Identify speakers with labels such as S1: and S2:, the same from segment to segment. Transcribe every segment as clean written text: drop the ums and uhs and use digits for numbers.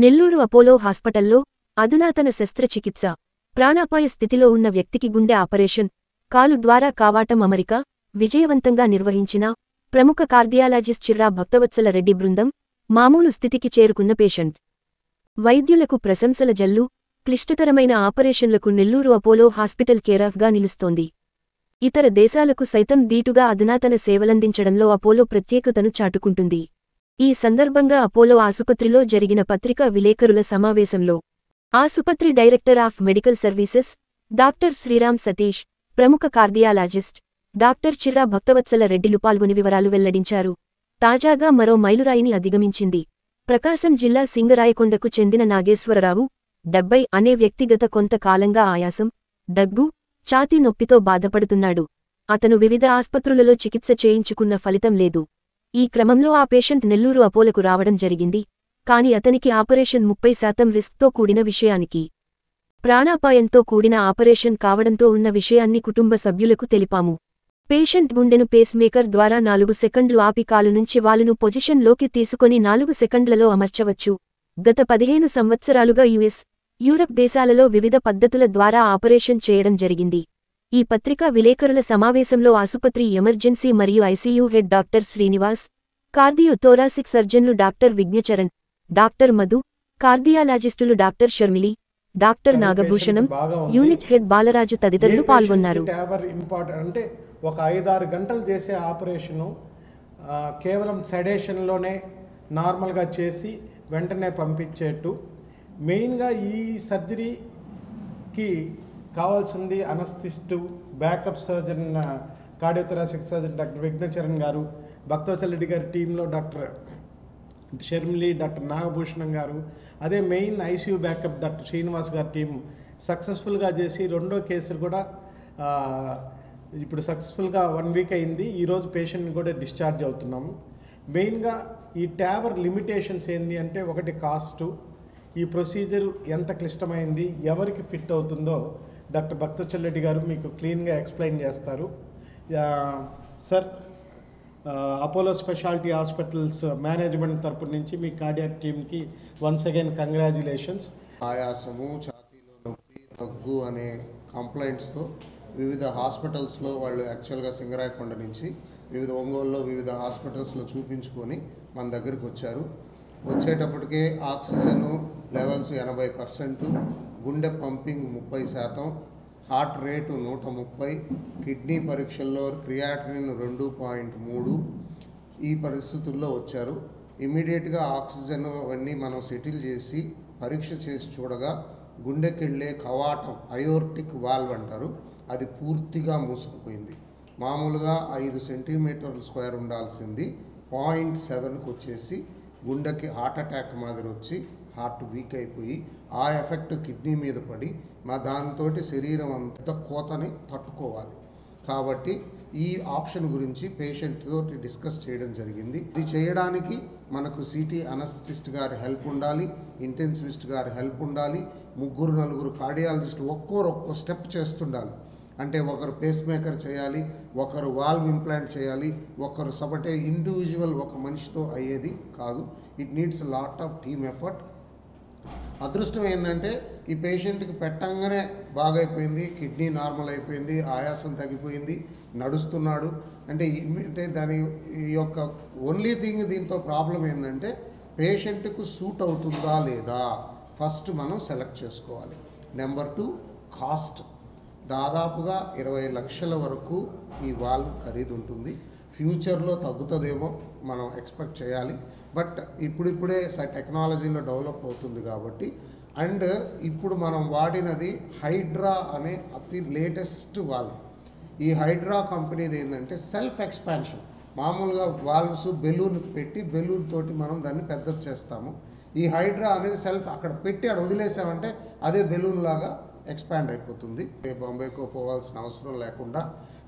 S1: Nellore Apollo హాస్పిటల్లో అధునాతన శస్త్రచికిత్స. ప్రాణాపాయ స్థితిలో ఉన్న వ్యక్తికి గుండె ఆపరేషన్, కాలు ద్వారా కావాటం అమరిక విజయవంతంగా నిర్వహించిన ప్రముఖ కార్డియాలజిస్ట్ చిర్రా భక్తవత్సల రెడ్డి బృందం మామూలు స్థితికి చేరుకున్న పేషెంట్. వైద్యులకు ప్రశంసల జల్లు. క్లిష్టతరమైన ఆపరేషన్లకు నెల్లూరు అపోలో హాస్పిటల్ కేరాఫ్గా నిలుస్తోంది. ఇతర దేశాలకు సైతం దీటుగా అధునాతన సేవలందించడంలో అపోలో ప్రత్యేకతను చాటుకుంటుంది. ఈ సందర్భంగా అపోలో ఆసుపత్రిలో జరిగిన పత్రికా విలేకరుల సమావేశంలో ఆసుపత్రి director of medical services doctor Sriram Satish, ప్రముఖ కార్డియాలజిస్ట్ డాక్టర్ చిర్రా భక్తవత్సల రెడ్డిలు పాల్గొని వివరాలు వెల్లడించారు. తాజాగా మరో మైలురాయిని అధిగమించింది. ప్రకాశం జిల్లా సింగరాయకొండకు చెందిన నాగేశ్వరరావు 70 అనే వ్యక్తిగత కొంతకాలంగా ఆయాసం, దగ్గు, ఛాతీ నొప్పితో బాధపడుతున్నాడు. అతను వివిధ ఆస్పత్రులలో చికిత్స చేయించుకున్న ఫలితం లేదు. ఈ క్రమంలో ఆ పేషెంట్ నెల్లూరు అపోలకు రావడం జరిగింది. కాని అతనికి ఆపరేషన్ 30% రిస్క్తో కూడిన విషయానికి ప్రాణాపాయంతో కూడిన ఆపరేషన్ కావడంతో ఉన్న విషయాన్ని కుటుంబ సభ్యులకు తెలిపాము. పేషెంట్ గుండెను పేస్మేకర్ ద్వారా 4 సెకండ్లు ఆపి కాలు నుంచి వాలును పొజిషన్లోకి తీసుకొని 4 సెకండ్లలో అమర్చవచ్చు. గత 15 సంవత్సరాలుగా యుఎస్, యూరప్ దేశాలలో వివిధ పద్ధతుల ద్వారా ఆపరేషన్ చేయడం జరిగింది. ఈ పత్రికా విలేకరుల సమావేశంలో ఆసుపత్రి ఎమర్జెన్సీ మరియు ICU head doctor Srinivas, cardio thoracic సర్జన్లు డాక్టర్ విజ్ఞచరణ్, డాక్టర్ మధు, కార్డియాలజిస్టులు doctor Sharmili, doctor Nagabhushanam, unit head Balaraju తదితరులు పాల్గొన్నారు.
S2: అంటే ఒక 5-6 గంటలు చేసే ఆపరేషను కేవలం సెడేషన్లోనే నార్మల్గా చేసి వెంటనే పంపించేట్టు. మెయిన్గా ఈ సర్జరీకి కావాల్సింది anaesthetist, backup surgeon, cardiothoracic surgeon doctor Vighnacharan garu, Bhaktavatsala Reddy గారి టీంలో డాక్టర్ షర్మిలి, డాక్టర్ నాగభూషణం గారు, అదే main ICU backup doctor Srinivas గారి టీం సక్సెస్ఫుల్గా చేసి రెండో కేసులు కూడా ఇప్పుడు సక్సెస్ఫుల్గా 1 వీక్ అయింది. ఈరోజు పేషెంట్ని కూడా డిశ్చార్జ్ అవుతున్నాము. మెయిన్గా ఈ ట్యావర్ లిమిటేషన్స్ ఏంటి అంటే, ఒకటి కాస్టు, ఈ ప్రొసీజర్ ఎంత క్లిష్టమైంది, ఎవరికి ఫిట్ అవుతుందో డాక్టర్ భక్తవత్సల రెడ్డి గారు మీకు క్లీన్గా ఎక్స్ప్లెయిన్ చేస్తారు. Sir, Apollo speciality hospitals management తరపు నుంచి మీ కార్డియాక్ టీమ్కి వన్స్ అగైన్ కంగ్రాచ్యులేషన్స్.
S3: ఆయాసము, ఛాతీలో నొప్పి, దగ్గు అనే కంప్లైంట్స్తో వివిధ హాస్పిటల్స్లో వాళ్ళు యాక్చువల్గా సింగరాయకొండ నుంచి ఒంగోలులో వివిధ హాస్పిటల్స్లో చూపించుకొని మన దగ్గరికి వచ్చారు. వచ్చేటప్పటికే ఆక్సిజన్ లెవెల్స్ 80%, గుండె పంపింగ్ 30%, హార్ట్ రేటు 130, కిడ్నీ పరీక్షల్లో క్రియాటినిన్ 2.3. ఈ పరిస్థితుల్లో వచ్చారు. ఇమీడియట్గా ఆక్సిజన్ అవన్నీ మనం సెటిల్ చేసి పరీక్ష చేసి చూడగా గుండెకెళ్ళే కవాటం, అయోర్టిక్ వాల్వ్ అంటారు, అది పూర్తిగా మూసుకుపోయింది. మామూలుగా 5 సెంటీమీటర్ల స్క్వేర్ ఉండాల్సింది 0.7కి వచ్చేసి గుండెకి హార్ట్ అటాక్ మాదిరి వచ్చి హార్ట్ వీక్ అయిపోయి ఆ ఎఫెక్ట్ కిడ్నీ మీద పడి దాంతో శరీరం అంత కోతని తట్టుకోవాలి. కాబట్టి ఈ ఆప్షన్ గురించి పేషెంట్ తోటి డిస్కస్ చేయడం జరిగింది. ఇది చేయడానికి మనకు సిటీ అనస్థిస్ట్ గారి హెల్ప్ ఉండాలి, ఇంటెన్సివిస్ట్ గారి హెల్ప్ ఉండాలి, 3-4 కార్డియాలజిస్ట్ ఒక్కో స్టెప్ చేస్తుండాలి. అంటే ఒకరు పేస్ మేకర్ చేయాలి, ఒకరు వాల్వ్ ఇంప్లాంట్ చేయాలి, ఒకరు సబటే ఇండివిజువల్ ఒక మనిషితో అయ్యేది కాదు. It needs lot of team effort. అదృష్టం ఏంటంటే ఈ పేషెంట్కి పెట్టంగానే బాగైపోయింది, కిడ్నీ నార్మల్ అయిపోయింది, ఆయాసం తగ్గిపోయింది, నడుస్తున్నాడు. అంటే దాని యొక్క ఓన్లీ థింగ్ దీంతో ప్రాబ్లం ఏంటంటే పేషెంట్కు సూట్ అవుతుందా లేదా ఫస్ట్ మనం సెలెక్ట్ చేసుకోవాలి. Number 2, cost. దాదాపుగా 20 లక్షల వరకు ఈ వాల్వ్ ఖరీదు ఉంటుంది. ఫ్యూచర్లో తగ్గుతుందేమో మనం ఎక్స్పెక్ట్ చేయాలి. బట్ ఇప్పుడిప్పుడే టెక్నాలజీలో డెవలప్ అవుతుంది కాబట్టి. అండ్ ఇప్పుడు మనం వాడినది హైడ్రా అనే అతి లేటెస్ట్ వాల్వ్. ఈ హైడ్రా కంపెనీది ఏంటంటే సెల్ఫ్ ఎక్స్పాన్షన్. మామూలుగా వాల్వ్స్ బెలూన్ పెట్టి బెలూన్ తోటి మనం దాన్ని పెద్దది చేస్తాము. ఈ హైడ్రా అనేది సెల్ఫ్ అక్కడ పెట్టి అక్కడ వదిలేసామంటే అదే బెలూన్ లాగా ఎక్స్పాండ్ అయిపోతుంది. బాంబేకో పోవాల్సిన అవసరం లేకుండా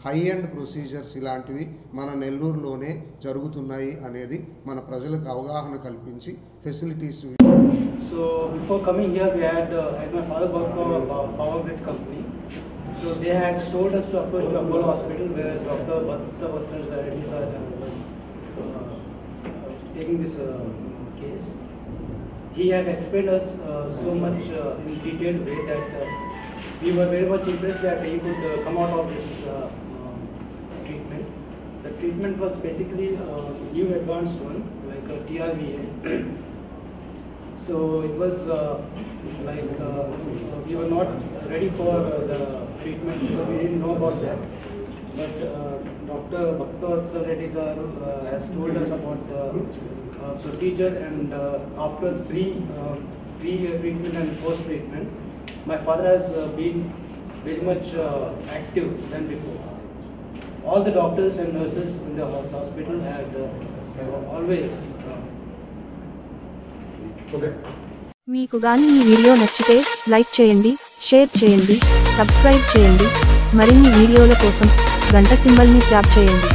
S3: హై ఎండ్ ప్రొసీజర్స్ ఇలాంటివి మన నెల్లూరులోనే జరుగుతున్నాయి అనేది మన ప్రజలకు అవగాహన కల్పించి facilities.
S4: So before coming here, we had, as my father worked for Power Grid company, so they had told us to approach to Apollo Hospital where Dr. Bhattavatsala Reddy sir was taking this case. he had explained us so much in detailed way that we were very much impressed that he could come out of this treatment. The treatment was basically new advanced one, like a TRVA. So it was we were not ready for the treatment because we didn't know about that. But Dr. Bhaktavatsal Reddy garu has told us about the procedure, and after pre-treatment and post-treatment, my father has been very much active than before. All the doctors and nurses in the hospital had always
S1: మీకు గాని ఈ video నచ్చితే like చేయండి, share చేయండి, subscribe చేయండి. మరిన్ని వీడియోల కోసం గంట సింబల్ని ట్యాప్ చేయండి.